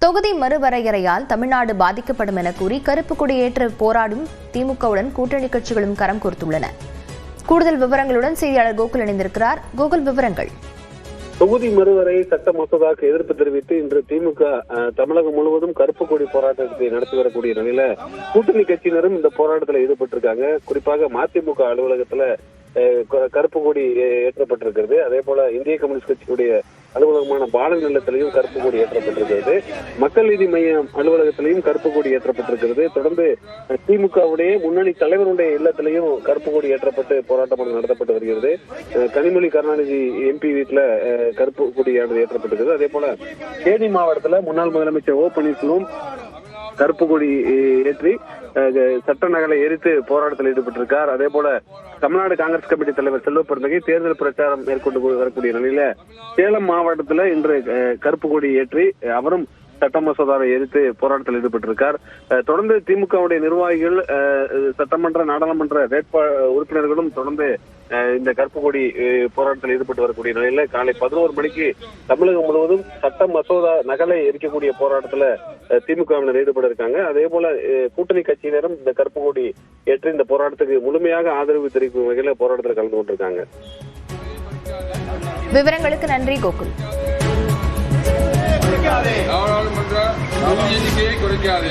தொகுதி மறுவரையறையால் தமிழ்நாடு பாதிக்கப்படும் என கூறி கருப்பு கொடியேற்ற போராடும் திமுகவுடன் கூட்டணி கட்சிகளும் கரம் கோர்த்துள்ளன. கூடுதல் விவரங்களுடன் செய்தியாளர் கோகுல் இணைந்திருக்கிறார். கோகுல், விவரங்கள். தொகுதி மறுவரை சட்ட மசோதாவுக்கு எதிர்ப்பு தெரிவித்து இன்று திமுக தமிழகம் முழுவதும் கருப்பு கொடி போராட்டத்தை நடத்தி வரக்கூடிய நிலையில கூட்டணி கட்சியினரும் இந்த போராட்டத்தில் ஈடுபட்டிருக்காங்க. குறிப்பாக மதிமுக அலுவலகத்துல கருப்பு கொடி ஏற்றப்பட்டிருக்கிறது. அதே போல இந்திய கம்யூனிஸ்ட் கட்சியுடைய அலுவலகமான பால நிலையத்திலையும் கருப்பு கொடி ஏற்றப்பட்டிருக்கிறது. மக்கள் நீதி மையம் அலுவலகத்திலையும் கருப்பு கொடி ஏற்றப்பட்டிருக்கிறது. தொடர்ந்து திமுகவுடைய முன்னணி தலைவருடைய இல்லத்திலையும் கருப்பு கொடி ஏற்றப்பட்டு போராட்டம் நடத்தப்பட்டு வருகிறது. கனிமொழி கருணாநிதி எம்பி வீட்டுல கருப்பு கொடியானது ஏற்றப்பட்டிருக்கிறது. அதே போல தேனி மாவட்டத்துல முன்னாள் முதலமைச்சர் ஓ பன்னீர்செல்வம் கருப்பு கொடி ஏற்றி சட்ட நகலை எரித்து போராட்டத்தில் ஈடுபட்டிருக்கார். அதே போல தமிழ்நாடு காங்கிரஸ் கமிட்டி தலைவர் செல்வ பெருந்தகை தேர்தல் பிரச்சாரம் மேற்கொண்டு வரக்கூடிய நிலையில சேலம் மாவட்டத்துல இன்று கருப்பு கொடி ஏற்றி அவரும் சட்ட மசோதாவை எரித்து போராட்டத்தில் ஈடுபட்டிருக்கார். தொடர்ந்து திமுகவுடைய நிர்வாகிகள் சட்டமன்ற நாடாளுமன்ற உறுப்பினர்களும் தொடர்ந்து இந்த கருப்பு கொடி போராட்டத்தில் ஈடுபட்டு வரக்கூடிய நிலையில காலை 11 மணிக்கு தமிழகம் முழுவதும் சட்ட மசோதா நகலை எரிக்கக்கூடிய போராட்டத்துல திமுகவினர் ஈடுபட இருக்காங்க. அதே போல கூட்டணி கட்சியினரும் இந்த கருப்பு கொடி ஏற்று இந்த போராட்டத்துக்கு முழுமையாக ஆதரவு தெரிவிக்கும் வகையில போராட்டத்தில் கலந்து கொண்டிருக்காங்க. விவரங்களுக்கு நன்றி கோகுல். நாடாளுமன்ற எண்ணிக்கையை குறைக்காதே.